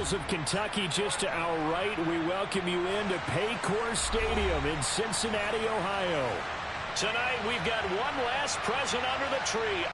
Hills of Kentucky just to our right. We welcome you into Paycor Stadium in Cincinnati, Ohio. Tonight we've got one last present under the tree.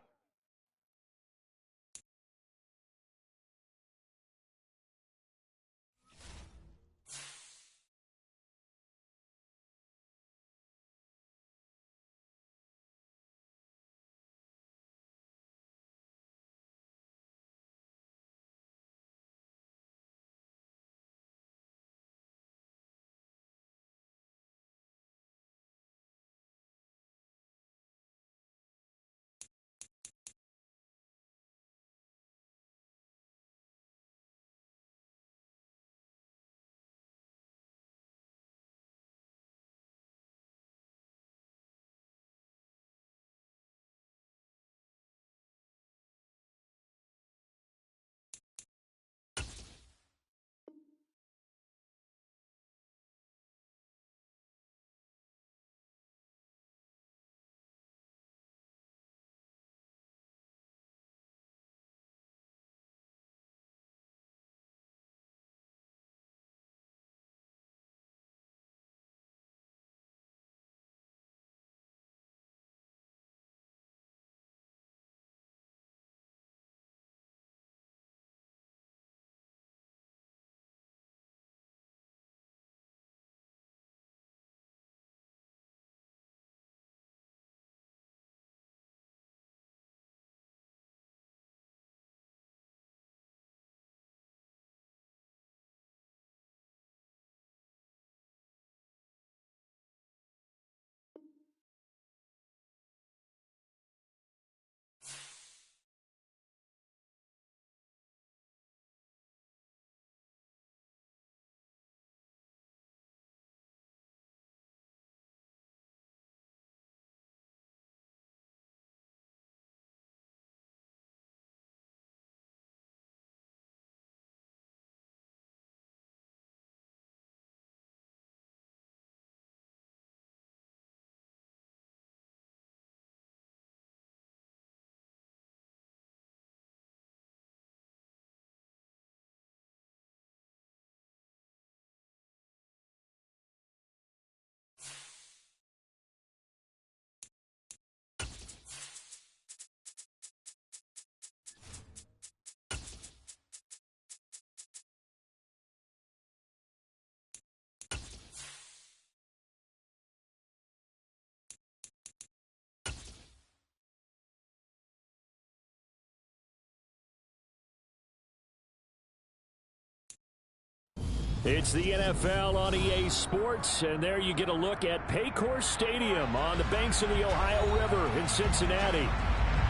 It's the NFL on EA Sports, and there you get a look at Paycor Stadium on the banks of the Ohio River in Cincinnati.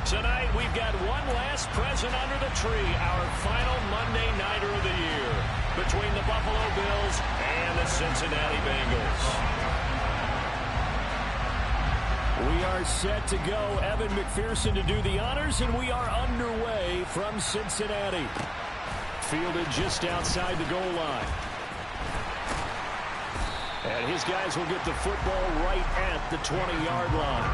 Tonight we've got one last present under the tree, our final Monday Nighter of the year, between the Buffalo Bills and the Cincinnati Bengals. We are set to go. Evan McPherson to do the honors, and we are underway from Cincinnati. Fielded just outside the goal line. And his guys will get the football right at the 20-yard line.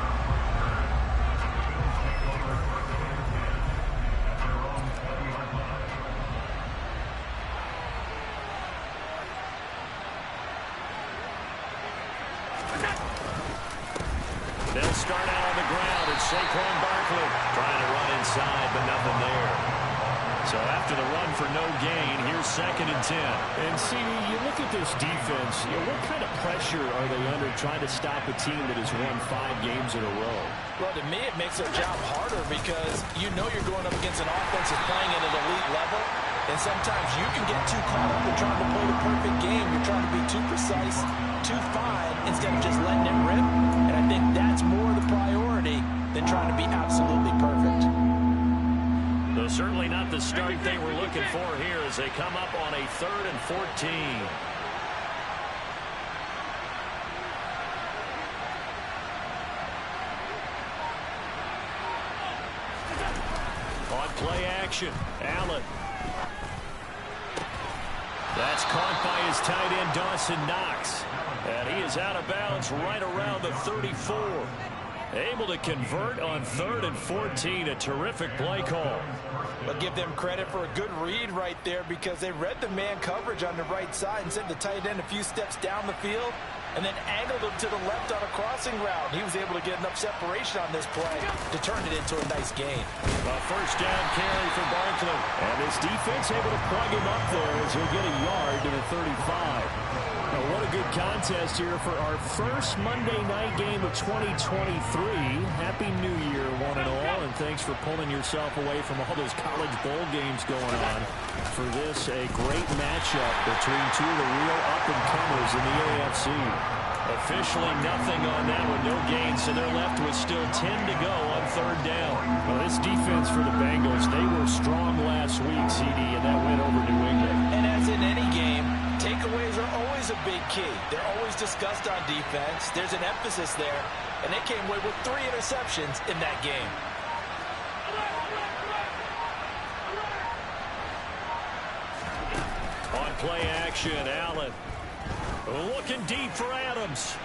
They'll start out on the ground. It's Saquon Barkley trying to run inside, but nothing there. So after the run for no gain, here's 2nd and 10. And CD, you look at this defense, what kind of pressure are they under trying to stop a team that has won 5 games in a row? Well, to me, it makes their job harder because you know you're going up against an offense that's playing at an elite level. And sometimes you can get too caught up in trying to play the perfect game. You're trying to be too precise, too fine, instead of just letting it rip. And I think that's more the priority than trying to be absolutely perfect. Though certainly not the start they were looking for here as they come up on a 3rd and 14. On play action, Allen. That's caught by his tight end, Dawson Knox. And he is out of bounds right around the 34. Able to convert on 3rd and 14. A terrific play call. But give them credit for a good read right there because they read the man coverage on the right side and sent the tight end a few steps down the field and then angled him to the left on a crossing route. He was able to get enough separation on this play to turn it into a nice gain. A first down carry for Barkley. And this defense able to plug him up there as he'll get a yard to the 35. Now, what a good contest here for our first Monday night game of 2023. Happy New Year, one and all, and thanks for pulling yourself away from all those college bowl games going on. For this, a great matchup between two of the real up-and-comers in the AFC. Officially nothing on that one, no gain, so they're left with still 10 to go on 3rd down. Well, this defense for the Bengals, they were strong last week, CD, and that went over New England. And as in any game, takeaways are always a big key. They're always discussed on defense. There's an emphasis there, and they came away with 3 interceptions in that game. On play action, Allen. Looking deep for Adams.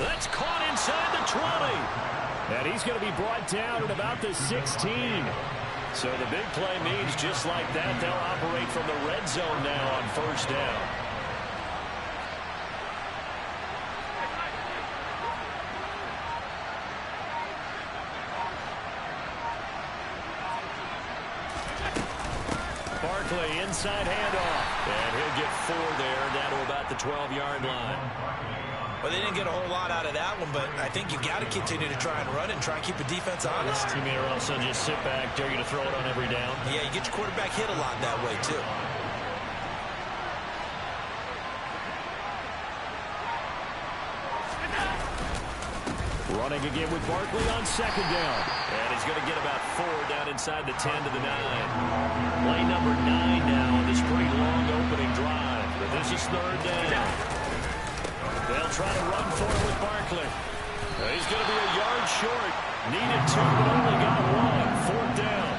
That's caught inside the 20. And he's going to be brought down at about the 16. So the big play means just like that, they'll operate from the red zone now on 1st down. Barkley, inside handoff. And he'll get 4 there, down to about the 12-yard line. Well, they didn't get a whole lot out of that one, but I think you got to continue to try and run and try and keep the defense honest. You mean or also just sit back, dare you to throw it on every down? Yeah, you get your quarterback hit a lot that way, too. Running again with Barkley on 2nd down. And he's going to get about 4 down inside the 10 to the 9. Play number 9 now on this pretty long opening drive. But this is 3rd down. They'll try to run for it with Barkley. He's going to be a yard short. Needed 2, but only got 1. 4th down.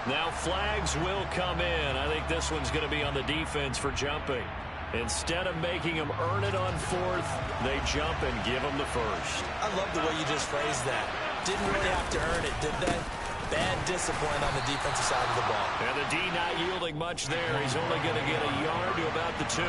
Now flags will come in. I think this one's going to be on the defense for jumping. Instead of making them earn it on 4th, they jump and give them the 1st. I love the way you just phrased that. Didn't really have to earn it, did they? Bad discipline on the defensive side of the ball. And the D not yielding much there. He's only going to get a yard to about the 2.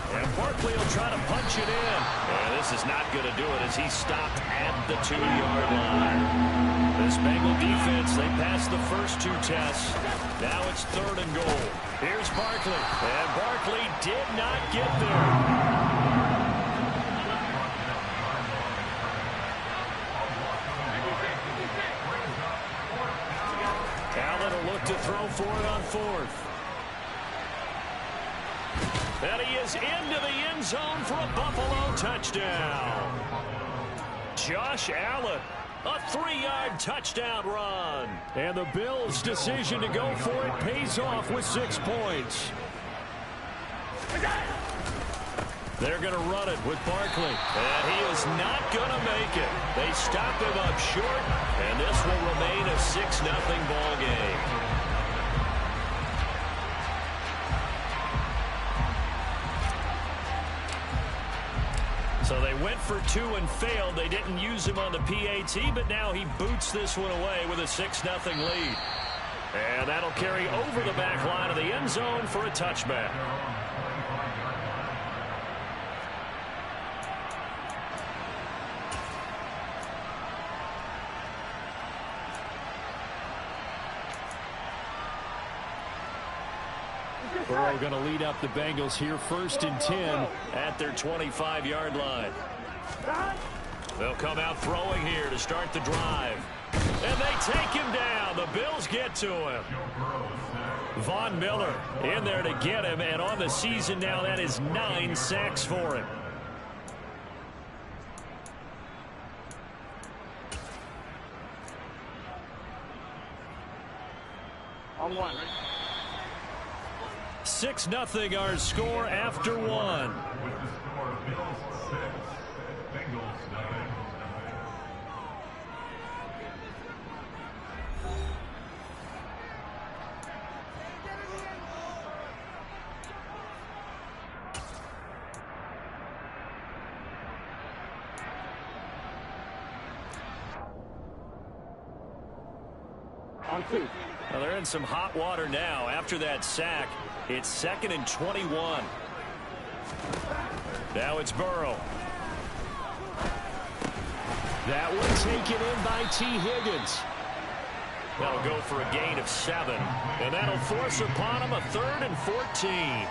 And Barkley will try to punch it in. And this is not going to do it as he's stopped at the 2-yard line. This Bengal defense, they passed the first 2 tests. Now it's 3rd and goal. Here's Barkley. And Barkley did not get there. Allen will look to throw for it on 4th. And he is into the end zone for a Buffalo touchdown. Josh Allen, a 3-yard touchdown run. And the Bills' decision to go for it pays off with 6 points. They're going to run it with Barkley. And he is not going to make it. They stopped him up short, and this will remain a 6-0 ball game. So they went for 2 and failed. They didn't use him on the PAT, but now he boots this one away with a 6-0 lead. And that'll carry over the back line of the end zone for a touchback. Burrow going to lead up the Bengals here 1st and 10 at their 25-yard line. They'll come out throwing here to start the drive. And they take him down. The Bills get to him. Von Miller in there to get him. And on the season now, that is 9 sacks for him. On one. 6-0 our score after one. On two. Well, they're in some hot water now. After that sack, it's 2nd and 21. Now it's Burrow. That one taken in by T. Higgins. That'll go for a gain of 7. And that'll force upon him a 3rd and 14.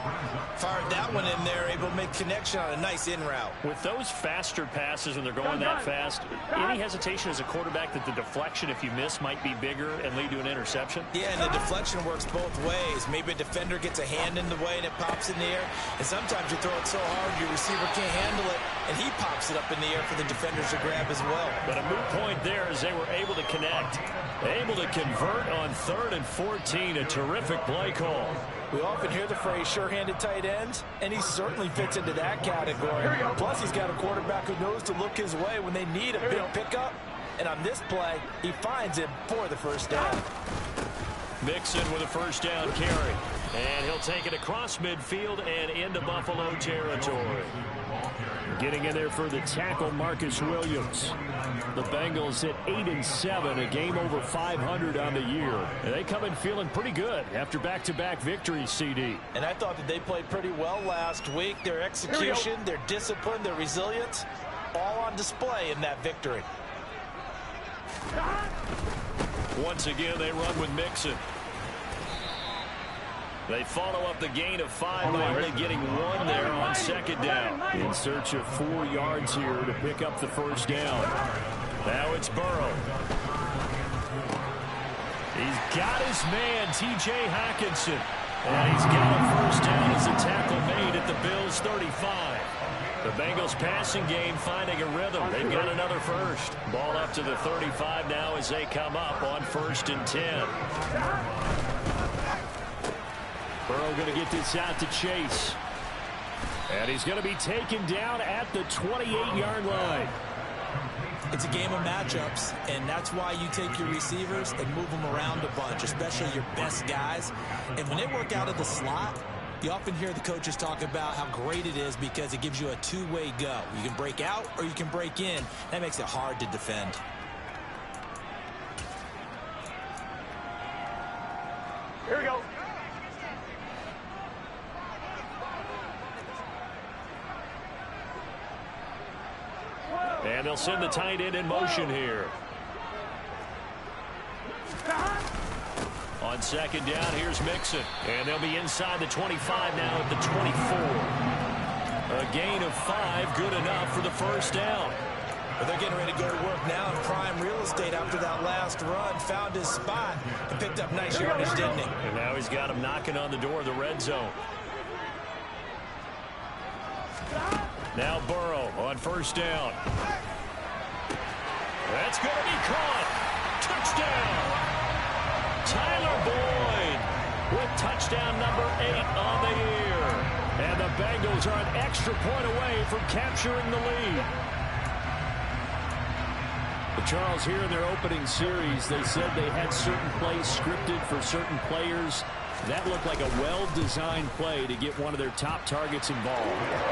Fired that one in there, able to make connection on a nice in route. With those faster passes when they're going that fast, any hesitation as a quarterback that the deflection, if you miss, might be bigger and lead to an interception? Yeah, and the deflection works both ways. Maybe a defender gets a hand in the way and it pops in the air. And sometimes you throw it so hard your receiver can't handle it, and he pops it up in the air for the defenders to grab as well. But a moot point there as they were able to connect. Able to convert on 3rd and 14. A terrific play call. We often hear the phrase sure-handed tight ends, and he certainly fits into that category. Plus, he's got a quarterback who knows to look his way when they need a big pickup. And on this play, he finds him for the first down. Mixon with a first down carry. And he'll take it across midfield and into Buffalo territory. Getting in there for the tackle, Marcus Williams. The Bengals at 8-7, a game over 500 on the year. And they come in feeling pretty good after back-to-back victories, CD. And I thought that they played pretty well last week. Their execution, their discipline, their resilience, all on display in that victory. Once again, they run with Mixon. They follow up the gain of 5 by only getting 1 there on 2nd down. In search of 4 yards here to pick up the first down. Now it's Burrow. He's got his man, T.J. Hockenson. And he's got a first down as a tackle made at the Bills' 35. The Bengals passing game finding a rhythm. They've got another first. Ball up to the 35 now as they come up on 1st and 10. Burrow going to get this out to Chase. And he's going to be taken down at the 28-yard line. It's a game of matchups, and that's why you take your receivers and move them around a bunch, especially your best guys. And when they work out of the slot, you often hear the coaches talk about how great it is because it gives you a two-way go. You can break out or you can break in. That makes it hard to defend. Here we go. And they'll send the tight end in motion here. On 2nd down, here's Mixon. And they'll be inside the 25 now at the 24. A gain of 5, good enough for the first down. But they're getting ready to go to work now in prime real estate after that last run. Found his spot and picked up nice yardage, didn't he? And now he's got him knocking on the door of the red zone. Now Burrow on 1st down. That's going to be caught. Touchdown. Tyler Boyd with touchdown number 8 on the year. And the Bengals are an extra point away from capturing the lead. But Charles, here in their opening series, they said they had certain plays scripted for certain players. That looked like a well-designed play to get one of their top targets involved.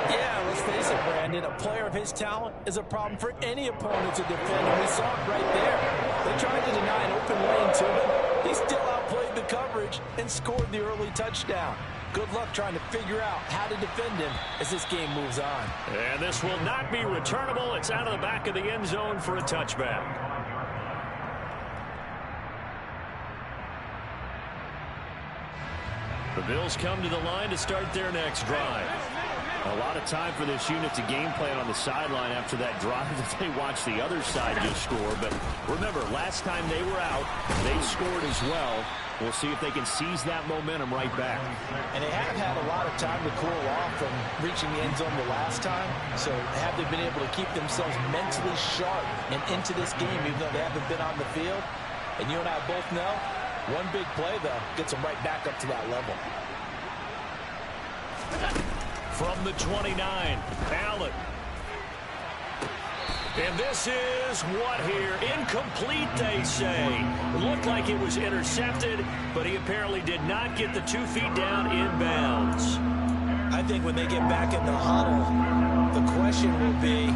Yeah, let's face it, Brandon. A player of his talent is a problem for any opponent to defend, and we saw it right there. They tried to deny an open lane to him. He still outplayed the coverage and scored the early touchdown. Good luck trying to figure out how to defend him as this game moves on. And this will not be returnable. It's out of the back of the end zone for a touchback. The Bills come to the line to start their next drive. A lot of time for this unit to game plan on the sideline after that drive that they watched the other side just score. But remember, last time they were out, they scored as well. We'll see if they can seize that momentum right back. And they have had a lot of time to cool off from reaching the end zone the last time. So have they been able to keep themselves mentally sharp and into this game even though they haven't been on the field? And you and I both know One big play, though, gets them right back up to that level. From the 29, Allen. And this is what here? Incomplete, they say. Looked like it was intercepted, but he apparently did not get the 2 feet down inbounds. I think when they get back in the huddle, the question will be,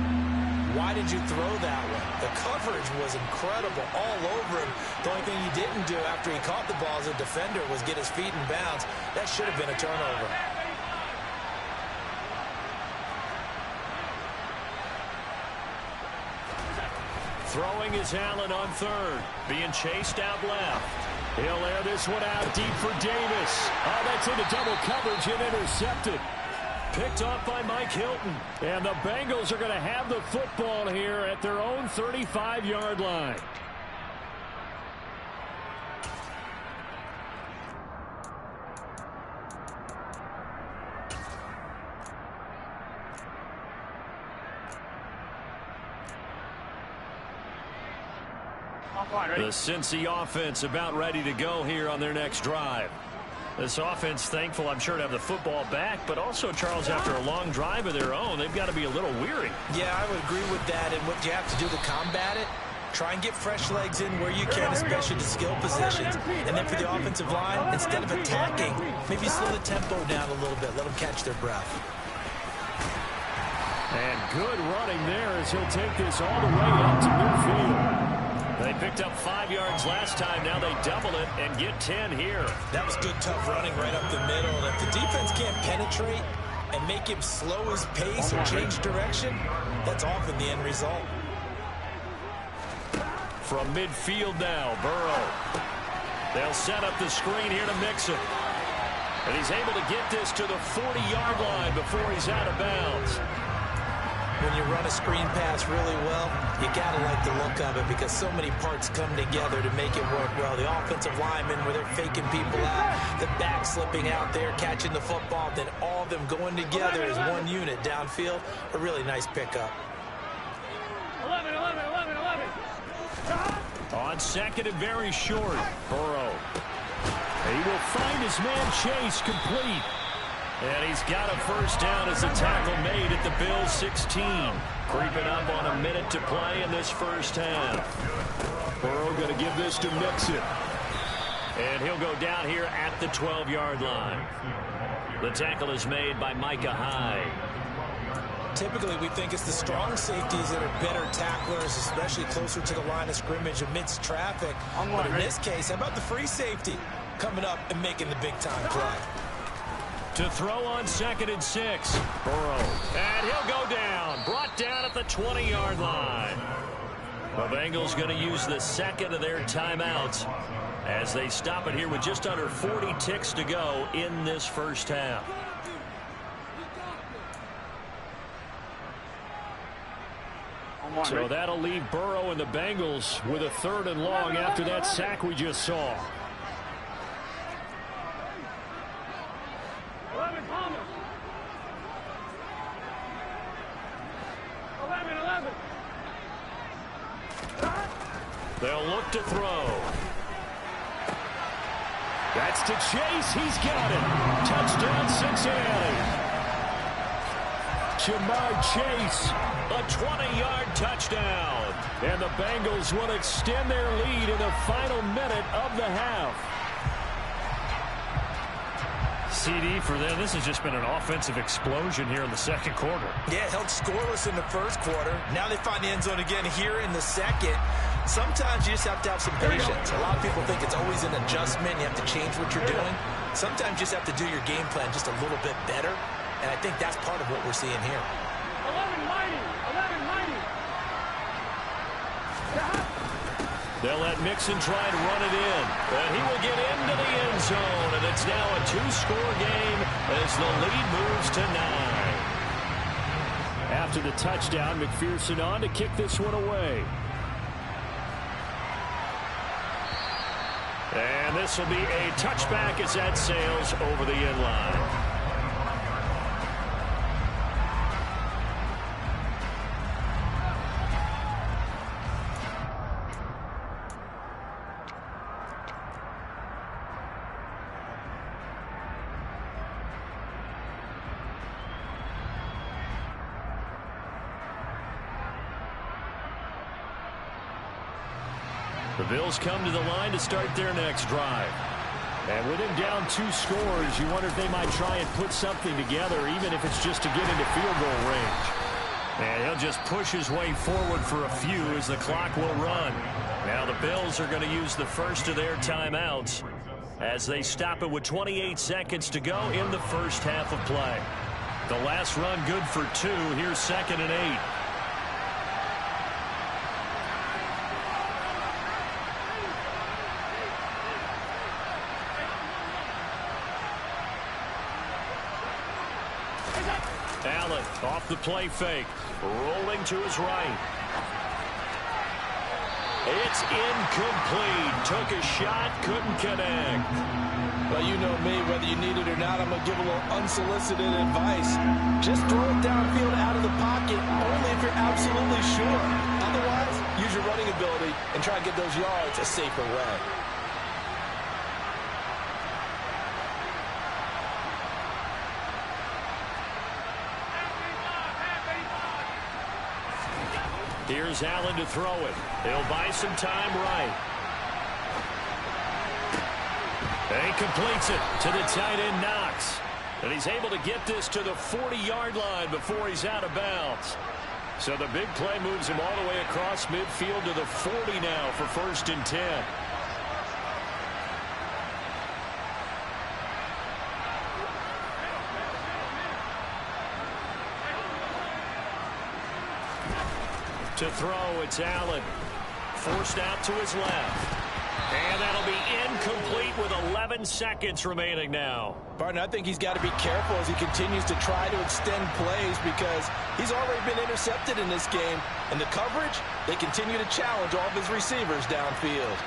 why did you throw that one? The coverage was incredible all over him. The only thing he didn't do after he caught the ball as a defender was get his feet in bounds. That should have been a turnover. Throwing is Allen on third. Being chased out left. He'll air this one out deep for Davis. Oh, that's into double coverage and intercepted. Picked off by Mike Hilton. And the Bengals are going to have the football here at their own 35-yard line. The Cincy offense about ready to go here on their next drive. This offense thankful, I'm sure, to have the football back, but also, Charles, after a long drive of their own, they've got to be a little weary. Yeah, I would agree with that. And what you have to do to combat it, try and get fresh legs in where you can, especially to skill positions. And then for the offensive line, instead of attacking, maybe slow the tempo down a little bit. Let them catch their breath. And good running there as he'll take this all the way up to midfield. They picked up 5 yards last time. Now they double it and get 10 here. That was good, tough running right up the middle. And if the defense can't penetrate and make him slow his pace or change direction, that's often the end result. From midfield now, Burrow. They'll set up the screen here to Mixon. And he's able to get this to the 40-yard line before he's out of bounds. When you run a screen pass really well, you got to like the look of it because so many parts come together to make it work well. The offensive linemen, where they're faking people out, the back slipping out there, catching the football, then all of them going together as one unit downfield. A really nice pickup. 11. On second and very short, Burrow. He will find his man Chase complete. And he's got a first down as a tackle made at the Bills' 16. Creeping up on a minute to play in this first half. Burrow going to give this to Mixon. And he'll go down here at the 12-yard line. The tackle is made by Micah Hyde. Typically, we think it's the strong safeties that are better tacklers, especially closer to the line of scrimmage amidst traffic. But in this case, how about the free safety coming up and making the big-time play? To throw on second and 6. Burrow. And he'll go down. Brought down at the 20-yard line. The Bengals going to use the second of their timeouts as they stop it here with just under 40 ticks to go in this first half. So that'll leave Burrow and the Bengals with a 3rd and long after that sack we just saw. 11. They'll look to throw. That's to Chase. He's got it. Touchdown, Cincinnati. Jamar Chase, a 20-yard touchdown. And the Bengals will extend their lead in the final minute of the half. CD for them. This has just been an offensive explosion here in the second quarter. Yeah, held scoreless in the first quarter. Now they find the end zone again here in the second. Sometimes you just have to have some patience. A lot of people think it's always an adjustment. You have to change what you're doing. Sometimes you just have to do your game plan just a little bit better. And I think that's part of what we're seeing here. 11 mighty. They'll let Mixon try and run it in. And he will get into the end zone. And it's now a 2-score game as the lead moves to 9. After the touchdown, McPherson on to kick this one away. And this will be a touchback as that sails over the end line. The Bills come to the line to start their next drive. And with him down 2 scores, you wonder if they might try and put something together, even if it's just to get into field goal range. And he'll just push his way forward for a few as the clock will run. Now the Bills are going to use the first of their timeouts as they stop it with 28 seconds to go in the first half of play. The last run good for 2. Here's 2nd and 8. Allen off the play fake, rolling to his right. It's incomplete. Took a shot, couldn't connect. Well, you know me, whether you need it or not, I'm going to give a little unsolicited advice. Just throw it downfield out of the pocket, only if you're absolutely sure. Otherwise, use your running ability and try to get those yards a safer way. Here's Allen to throw it. He'll buy some time right. And he completes it to the tight end Knox. And he's able to get this to the 40-yard line before he's out of bounds. So the big play moves him all the way across midfield to the 40 now for 1st and 10. To throw, it's Allen. Forced out to his left. And that'll be incomplete with 11 seconds remaining now. Partner, I think he's got to be careful as he continues to try to extend plays because he's already been intercepted in this game. And the coverage, they continue to challenge all of his receivers downfield.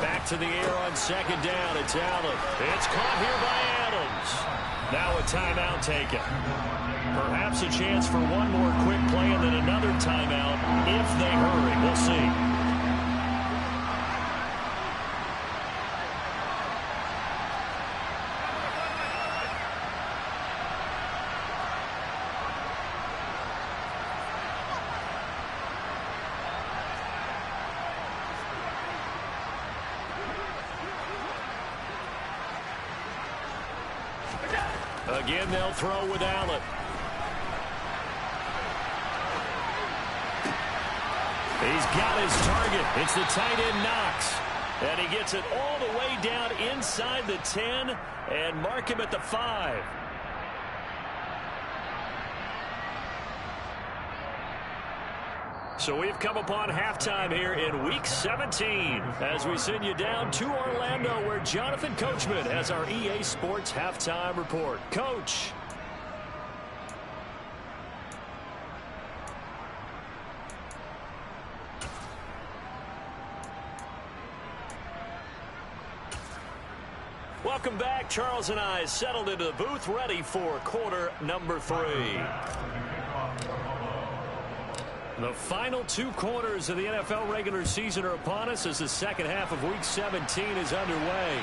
Back to the air on 2nd down. It's Allen. It's caught here by Adams. Now a timeout taken. Perhaps a chance for one more quick play and then another timeout if they hurry. We'll see. Again, they'll throw with Allen. He's got his target. It's the tight end Knox. And he gets it all the way down inside the 10 and mark him at the 5. So we've come upon halftime here in Week 17 as we send you down to Orlando where Jonathan Coachman has our EA Sports Halftime Report. Coach. Welcome back. Charles and I settled into the booth ready for quarter number 3. The final 2 quarters of the NFL regular season are upon us as the second half of Week 17 is underway.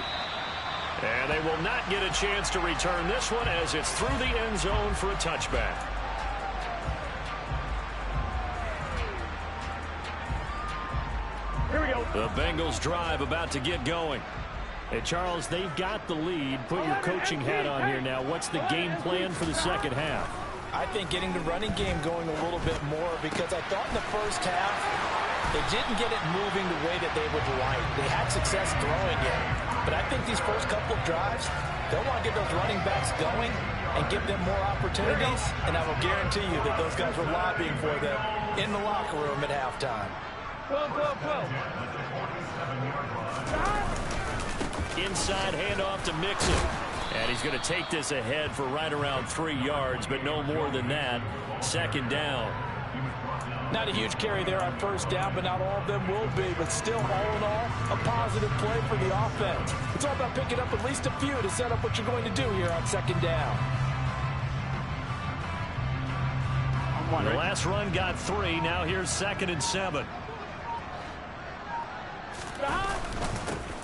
And they will not get a chance to return this one as it's through the end zone for a touchback. Here we go. The Bengals drive about to get going. Hey, Charles, they've got the lead. Put your coaching hat on here now. What's the game plan for the second half? I think getting the running game going a little bit more because I thought in the first half they didn't get it moving the way that they would like. They had success throwing it. But I think these first couple of drives, they'll want to get those running backs going and give them more opportunities. And I will guarantee you that those guys were lobbying for them in the locker room at halftime. Go. Inside handoff to Mixon. And he's going to take this ahead for right around 3 yards, but no more than that. 2nd down. Not a huge carry there on first down, but not all of them will be. But still, all in all, a positive play for the offense. It's all about picking up at least a few to set up what you're going to do here on 2nd down. The last run got 3. Now here's 2nd and 7.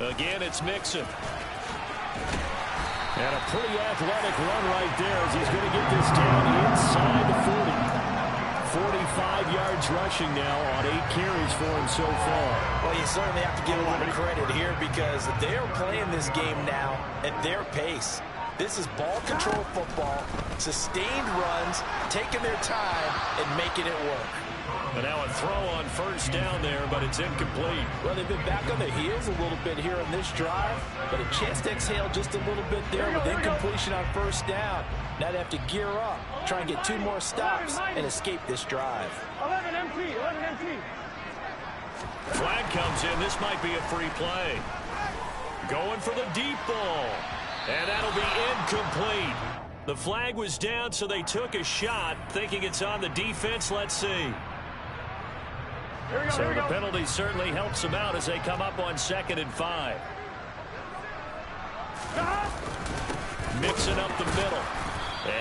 Again, it's Mixon. And a pretty athletic run right there as he's going to get this down inside the 40. 45 yards rushing now on 8 carries for him so far. Well, you certainly have to give a lot of credit here because they're playing this game now at their pace. This is ball control football, sustained runs, taking their time, and making it work. And now a throw on first down there, but it's incomplete. Well, they've been back on their heels a little bit here on this drive, but a chance to exhale just a little bit there with incompletion on first down. Now they have to gear up, try and get 2 more stops, and escape this drive. 11 empty, 11 empty. Flag comes in. This might be a free play. Going for the deep ball. And that'll be incomplete. The flag was down, so they took a shot, thinking it's on the defense. Let's see. So the penalty certainly helps them out as they come up on 2nd and 5. Mixing up the middle.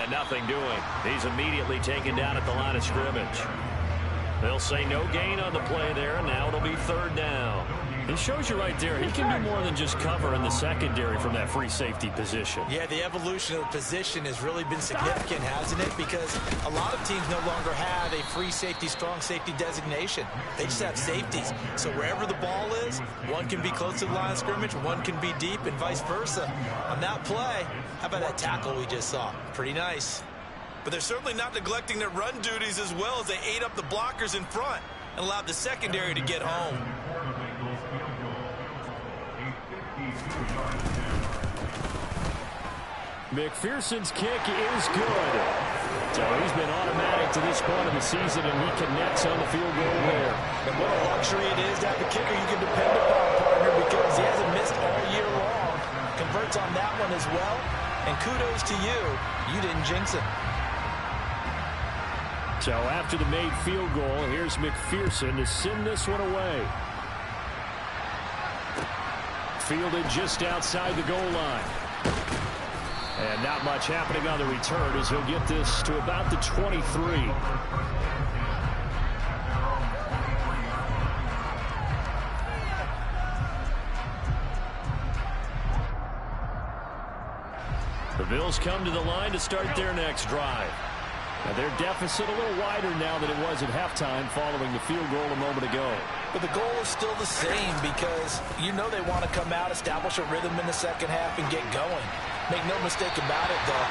And nothing doing. He's immediately taken down at the line of scrimmage. They'll say no gain on the play there, and now it'll be 3rd down. It shows you right there, he can do more than just cover in the secondary from that free safety position. Yeah, the evolution of the position has really been significant, hasn't it? Because a lot of teams no longer have a free safety, strong safety designation. They just have safeties. So wherever the ball is, one can be close to the line of scrimmage, one can be deep, and vice versa. On that play, how about that tackle we just saw? Pretty nice. But they're certainly not neglecting their run duties as well as they ate up the blockers in front and allowed the secondary to get home. McPherson's kick is good. So he's been automatic to this point of the season, and he connects on the field goal there. And what a luxury it is to have a kicker you can depend upon, partner, because he hasn't missed all year long. Converts on that one as well. And kudos to you. You didn't jinx it. So after the made field goal, here's McPherson to send this one away. Fielded just outside the goal line. And not much happening on the return as he'll get this to about the 23. The Bills come to the line to start their next drive. Now their deficit a little wider now than it was at halftime following the field goal a moment ago. But the goal is still the same because you know they want to come out, establish a rhythm in the second half, and get going. Make no mistake about it, though.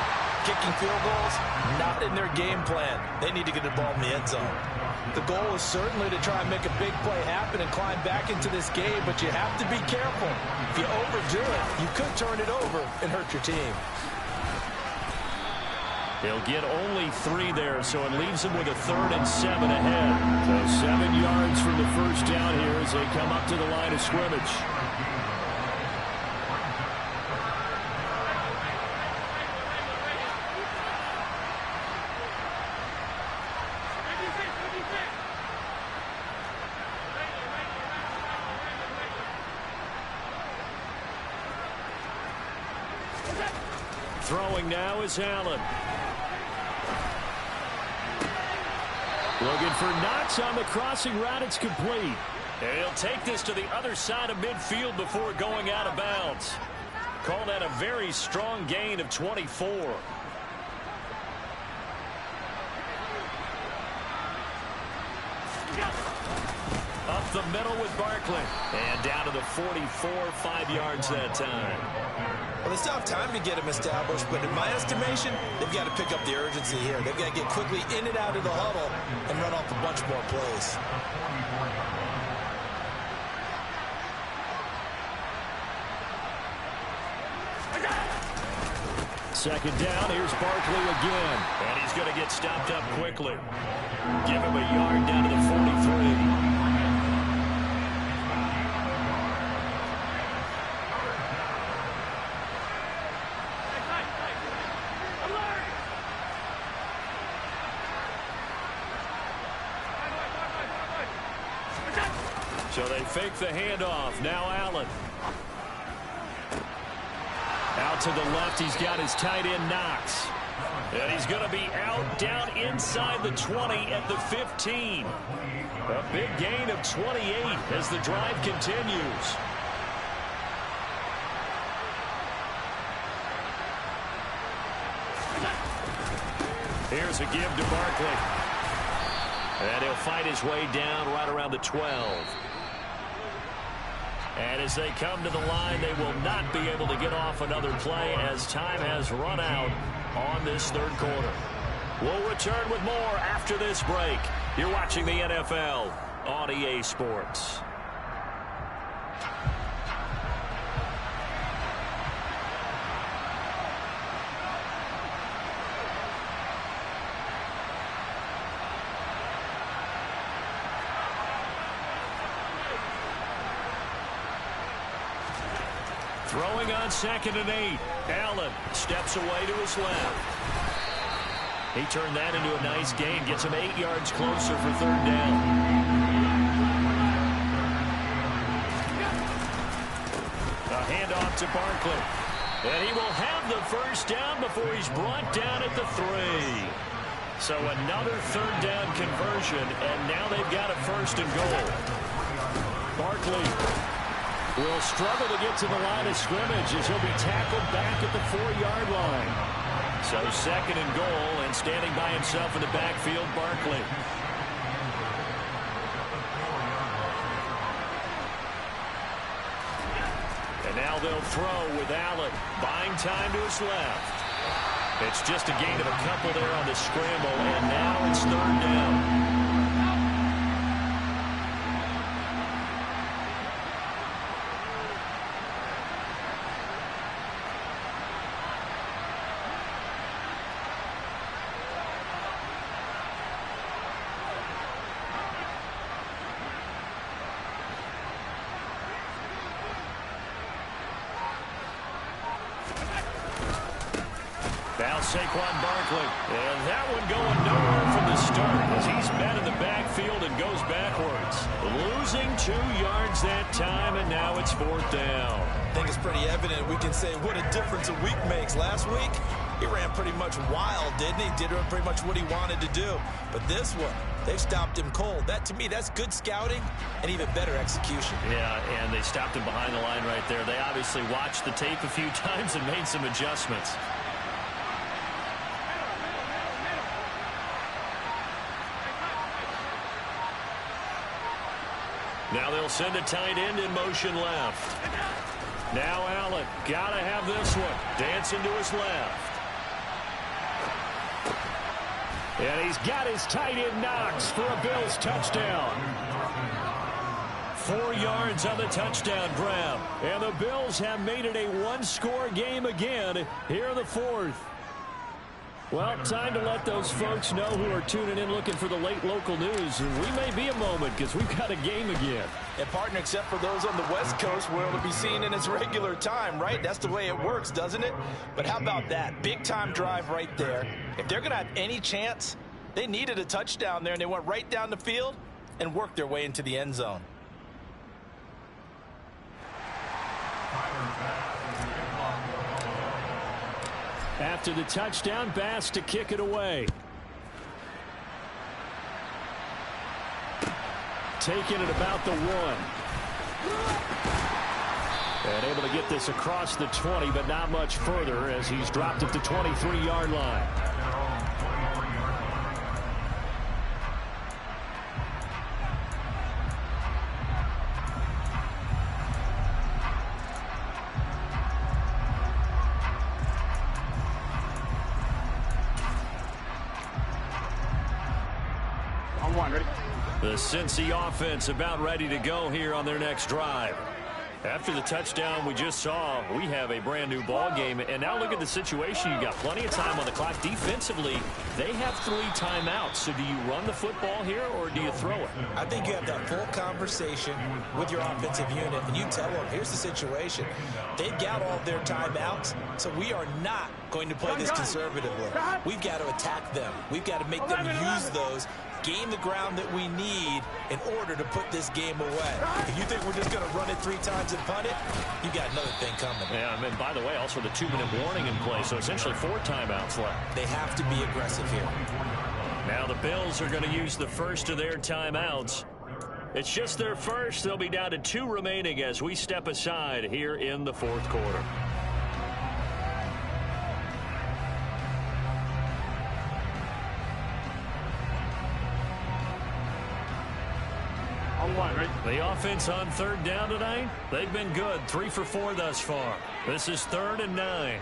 Kicking field goals, not in their game plan. They need to get the ball in the end zone. The goal is certainly to try and make a big play happen and climb back into this game, but you have to be careful. If you overdo it, you could turn it over and hurt your team. They'll get only 3 there, so it leaves them with a 3rd and 7 ahead. So 7 yards from the first down here as they come up to the line of scrimmage. Throwing now is Allen. Looking for Knox on the crossing route. It's complete. And he'll take this to the other side of midfield before going out of bounds. Call that a very strong gain of 24. Up the middle with Barkley. And down to the 44, 5 yards that time. Well, they still have time to get them established, but in my estimation, they've got to pick up the urgency here. They've got to get quickly in and out of the huddle and run off a bunch more plays. Second down, here's Barkley again. And he's going to get stopped up quickly. Give him a yard down to the 43. So they fake the handoff. Now Allen. Out to the left, he's got his tight end Knox. And he's going to be out down inside the 20 at the 15. A big gain of 28 as the drive continues. Here's a give to Barkley. And he'll fight his way down right around the 12. And as they come to the line, they will not be able to get off another play as time has run out on this third quarter. We'll return with more after this break. You're watching the NFL on EA Sports. Throwing on 2nd and 8. Allen steps away to his left. He turned that into a nice gain. Gets him 8 yards closer for 3rd down. A handoff to Barkley. And he will have the 1st down before he's brought down at the 3. So another 3rd down conversion, and now they've got a 1st and goal. Barkley will struggle to get to the line of scrimmage as he'll be tackled back at the 4-yard line. So 2nd and goal, and standing by himself in the backfield, Barkley. And now they'll throw with Allen, buying time to his left. It's just a gain of a couple there on the scramble, and now it's 3rd down. Now Saquon Barkley, and that one going nowhere from the start as he's met in the backfield and goes backwards. Losing 2 yards that time, and now it's 4th down. I think it's pretty evident we can say what a difference a week makes. Last week, he ran pretty much wild, didn't he? Did pretty much what he wanted to do. But this one, they stopped him cold. That, to me, that's good scouting and even better execution. Yeah, and they stopped him behind the line right there. They obviously watched the tape a few times and made some adjustments. Now they'll send a tight end in motion left. Now Allen, gotta have this one. Dancing to his left. And he's got his tight end Knox for a Bills touchdown. 4 yards on the touchdown grab. And the Bills have made it a one-score game again here in the 4th. Well, time to let those folks know who are tuning in looking for the late local news. And we may be a moment because we've got a game again. And, partner, except for those on the West Coast where it'll be seen in its regular time, right? That's the way it works, doesn't it? But how about that? Big-time drive right there. If they're going to have any chance, they needed a touchdown there, and they went right down the field and worked their way into the end zone. After the touchdown, Bass to kick it away. Taking it about the 1. And able to get this across the 20, but not much further as he's dropped at the 23-yard line. The Cincy offense about ready to go here on their next drive. After the touchdown we just saw, we have a brand new ball game. And now look at the situation. You got plenty of time on the clock. Defensively, they have 3 timeouts. So do you run the football here or do you throw it? I think you have that full conversation with your offensive unit, and you tell them, here's the situation. They've got all their timeouts, so we are not going to play this conservatively. We've got to attack them. We've got to make them use those, gain the ground that we need in order to put this game away. If you think we're just going to run it 3 times and punt it, you got another thing coming. Yeah, and by the way, also the 2-minute warning in play, so essentially 4 timeouts left. They have to be aggressive here. Now the Bills are going to use the first of their timeouts. It's just their first. They'll be down to 2 remaining as we step aside here in the 4th quarter. The offense on third down tonight, they've been good. 3 for 4 thus far. This is 3rd and 9.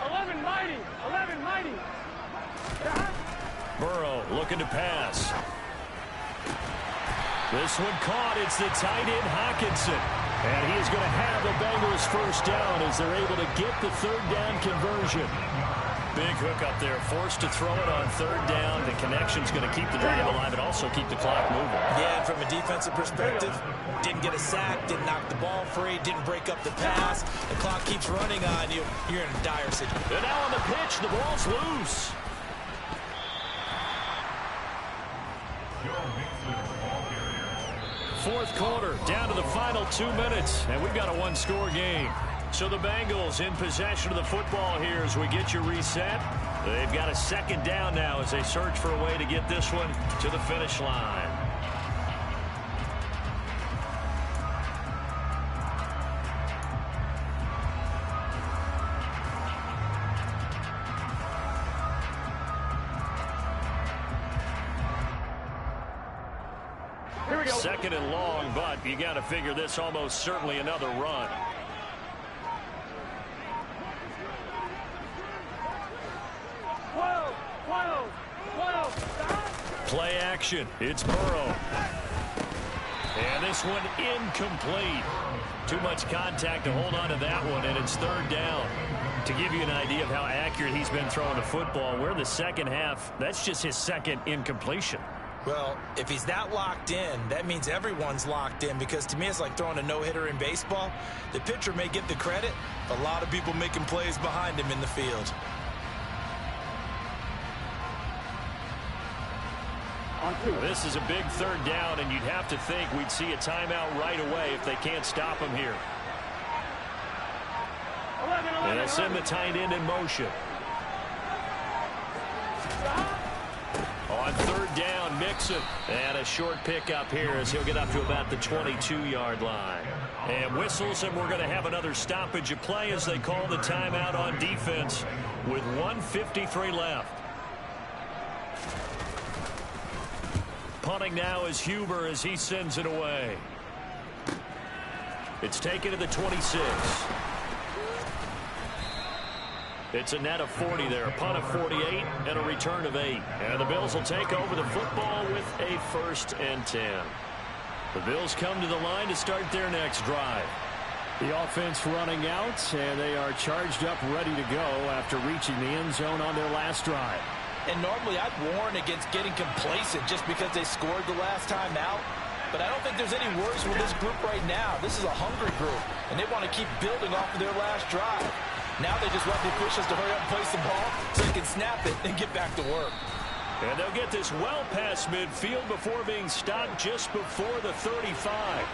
11 mighty. 11 mighty. Burrow looking to pass. This one caught. It's the tight end Hawkinson. And he is going to have the Bengals first down as they're able to get the 3rd down conversion. Big hook up there, forced to throw it on 3rd down. The connection's going to keep the drive alive and also keep the clock moving. Yeah, and from a defensive perspective, didn't get a sack, didn't knock the ball free, didn't break up the pass. The clock keeps running on you. You're in a dire situation. And now on the pitch, the ball's loose. Fourth quarter, down to the final 2 minutes, and we've got a one-score game. So the Bengals in possession of the football here as we get you reset. They've got a 2nd down now as they search for a way to get this one to the finish line. Here we go. 2nd and long, but you got to figure this almost certainly another run. Play action. It's Burrow. And this one incomplete. Too much contact to hold on to that one, and it's 3rd down. To give you an idea of how accurate he's been throwing the football, we're in the second half. That's just his 2nd incompletion. Well, if he's that locked in, that means everyone's locked in, because to me it's like throwing a no-hitter in baseball. The pitcher may get the credit, a lot of people making plays behind him in the field. This is a big 3rd down, and you'd have to think we'd see a timeout right away if they can't stop him here. And they'll send the tight end in motion. On 3rd down, Mixon. And a short pickup here as he'll get up to about the 22-yard line. And whistles, and we're going to have another stoppage of play as they call the timeout on defense with 1:53 left. Punting now is Huber as he sends it away. It's taken to the 26. It's a net of 40 there. A punt of 48 and a return of 8. And the Bills will take over the football with a 1st and 10. The Bills come to the line to start their next drive. The offense running out, and they are charged up, ready to go after reaching the end zone on their last drive. And normally I'd warn against getting complacent just because they scored the last time out. But I don't think there's any worries with this group right now. This is a hungry group, and they want to keep building off of their last drive. Now they just want the officials to hurry up and place the ball so they can snap it and get back to work. And they'll get this well past midfield before being stopped just before the 35.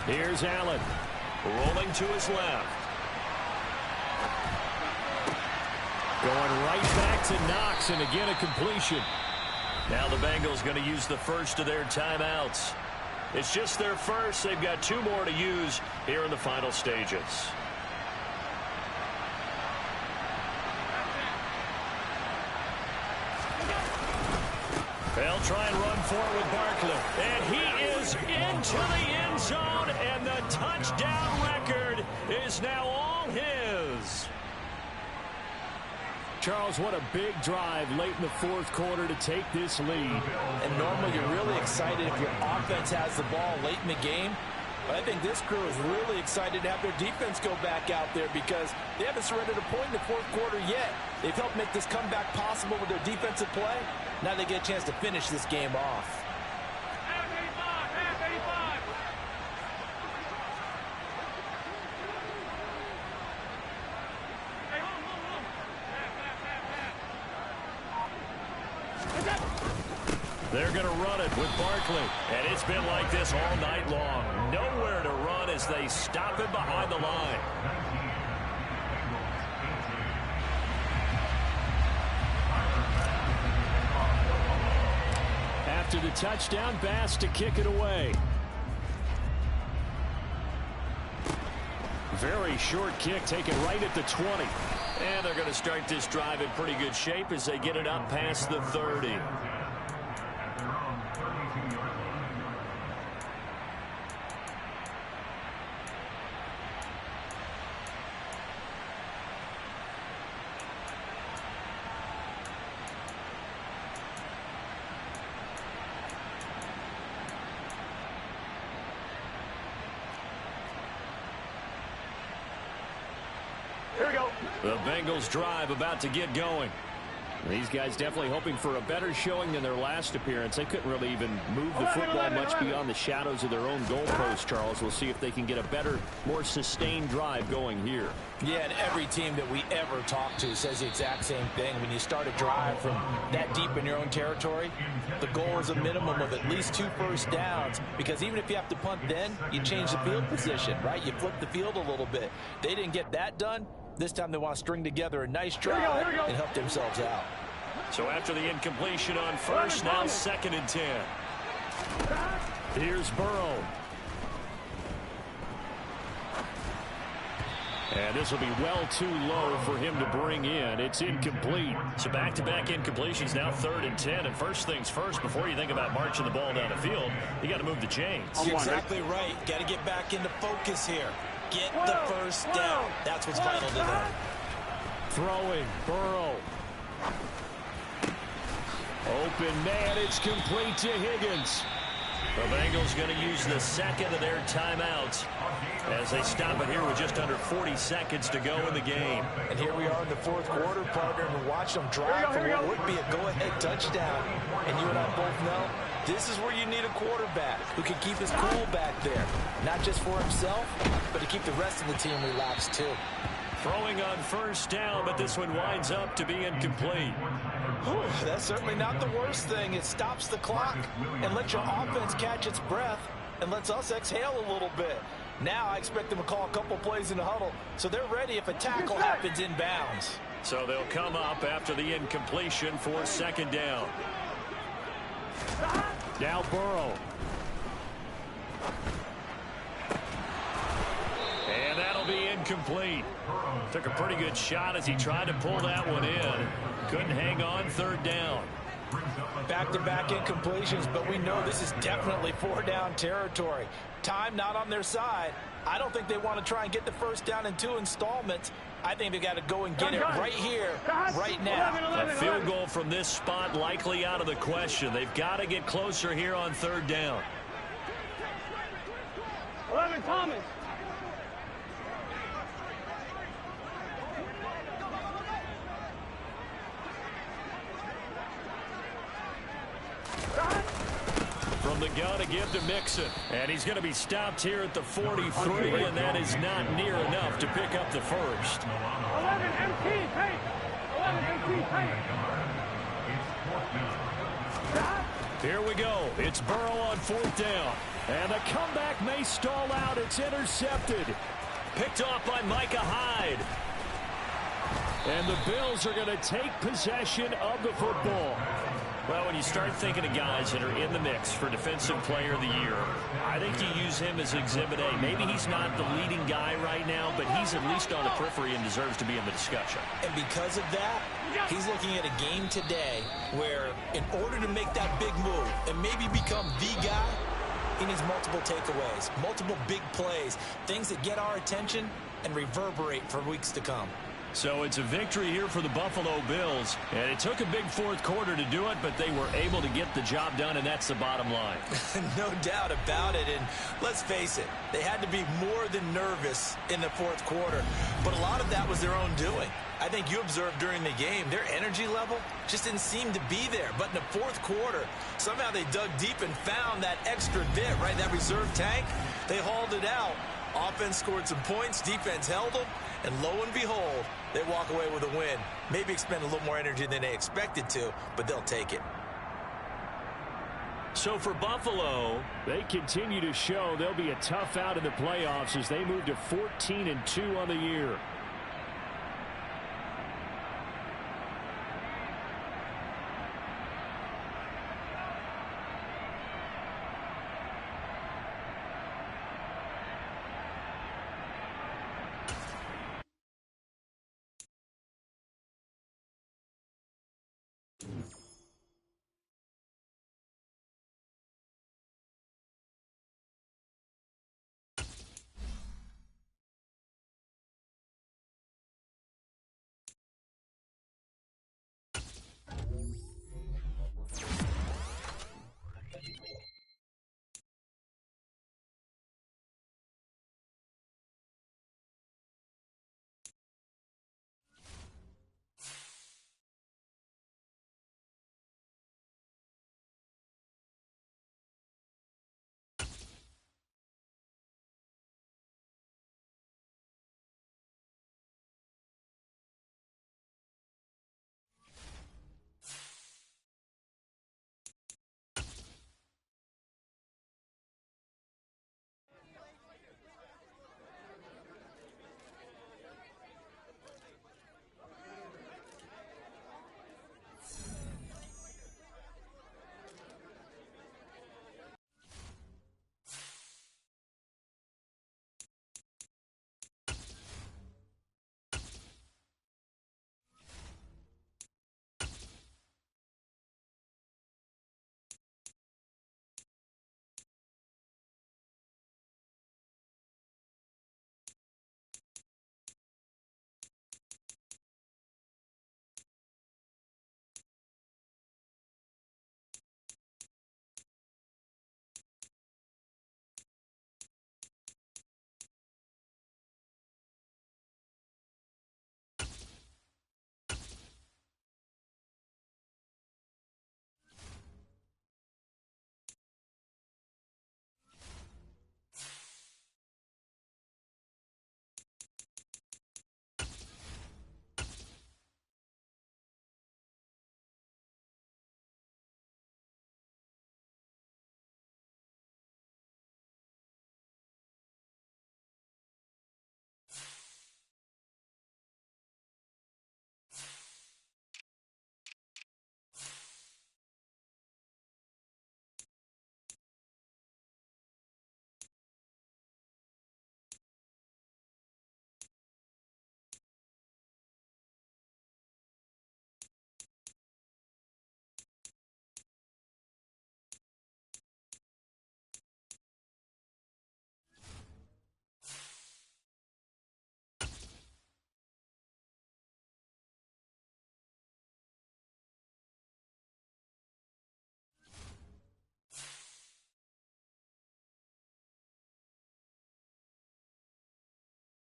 Here's Allen, rolling to his left. Going right back to Knox, and again a completion. Now the Bengals going to use the first of their timeouts. It's just their first. They've got 2 more to use here in the final stages. They'll try and run forward with Barkley. And he is into the end zone, and the touchdown record is now all his. Charles, what a big drive late in the 4th quarter to take this lead. And normally you're really excited if your offense has the ball late in the game. But I think this crew is really excited to have their defense go back out there because they haven't surrendered a point in the 4th quarter yet. They've helped make this comeback possible with their defensive play. Now they get a chance to finish this game off. They're going to run it with Barkley. And it's been like this all night long. Nowhere to run as they stop him behind the line. After the touchdown, Bass to kick it away. Very short kick taken right at the 20. And they're going to start this drive in pretty good shape as they get it up past the 30. Here we go. The Bengals drive about to get going. These guys definitely hoping for a better showing than their last appearance. They couldn't really even move the football much beyond the shadows of their own goalpost, Charles. We'll see if they can get a better, more sustained drive going here. Yeah, and every team that we ever talk to says the exact same thing. When you start a drive from that deep in your own territory, the goal is a minimum of at least 2 first downs, because even if you have to punt then, you change the field position, right? You flip the field a little bit. They didn't get that done. This time they want to string together a nice drive and help themselves out. So after the incompletion on first, now 2nd and 10. Here's Burrow. And this will be well too low for him to bring in. It's incomplete. So back-to-back incompletions, now 3rd and 10. And first things first, before you think about marching the ball down the field, you got to move the chains. You're exactly right. Got to get back into focus here. Get the first down. That's what's vital to them. Throwing, Burrow. Open man, it's complete to Higgins. The Bengals going to use the second of their timeouts as they stop it here with just under 40 seconds to go in the game. And here we are in the 4th quarter, partner, and watch them drive for what would be a go-ahead touchdown. And you and I both know this is where you need a quarterback who can keep his cool back there, not just for himself, but to keep the rest of the team relaxed too. Throwing on first down, but this one winds up to be incomplete. That's certainly not the worst thing. It stops the clock and lets your offense catch its breath and lets us exhale a little bit. Now I expect them to call a couple plays in the huddle so they're ready if a tackle happens inbounds. So they'll come up after the incompletion for 2nd down. Now Burrow. And that'll be incomplete. Took a pretty good shot as he tried to pull that one in. Couldn't hang on 3rd down. Back-to-back incompletions, but we know this is definitely 4-down territory. Time not on their side. I don't think they want to try and get the first down in 2 installments. I think they got to go and get it right here, right now. A field goal from this spot likely out of the question. They've got to get closer here on 3rd down. 11 Thomas. From the gun again to Mixon. And he's going to be stopped here at the 43, and that is not near enough to pick up the first. 11 MT, paint. 11 MT, paint. Here we go. It's Burrow on 4th down. And the comeback may stall out. It's intercepted. Picked off by Micah Hyde. And the Bills are going to take possession of the football. Well, when you start thinking of guys that are in the mix for Defensive Player of the Year, I think you use him as Exhibit A. Maybe he's not the leading guy right now, but he's at least on the periphery and deserves to be in the discussion. And because of that, he's looking at a game today where in order to make that big move and maybe become the guy, he needs multiple takeaways, multiple big plays, things that get our attention and reverberate for weeks to come. So it's a victory here for the Buffalo Bills, and it took a big 4th quarter to do it, but they were able to get the job done, and that's the bottom line. No doubt about it, and let's face it, they had to be more than nervous in the 4th quarter, but a lot of that was their own doing. I think you observed during the game, their energy level just didn't seem to be there, but in the 4th quarter, somehow they dug deep and found that extra bit, right, that reserve tank. They hauled it out. Offense scored some points, defense held them, and lo and behold, they walk away with a win. Maybe expend a little more energy than they expected to, but they'll take it. So for Buffalo, they continue to show they'll be a tough out in the playoffs as they move to 14-2 on the year.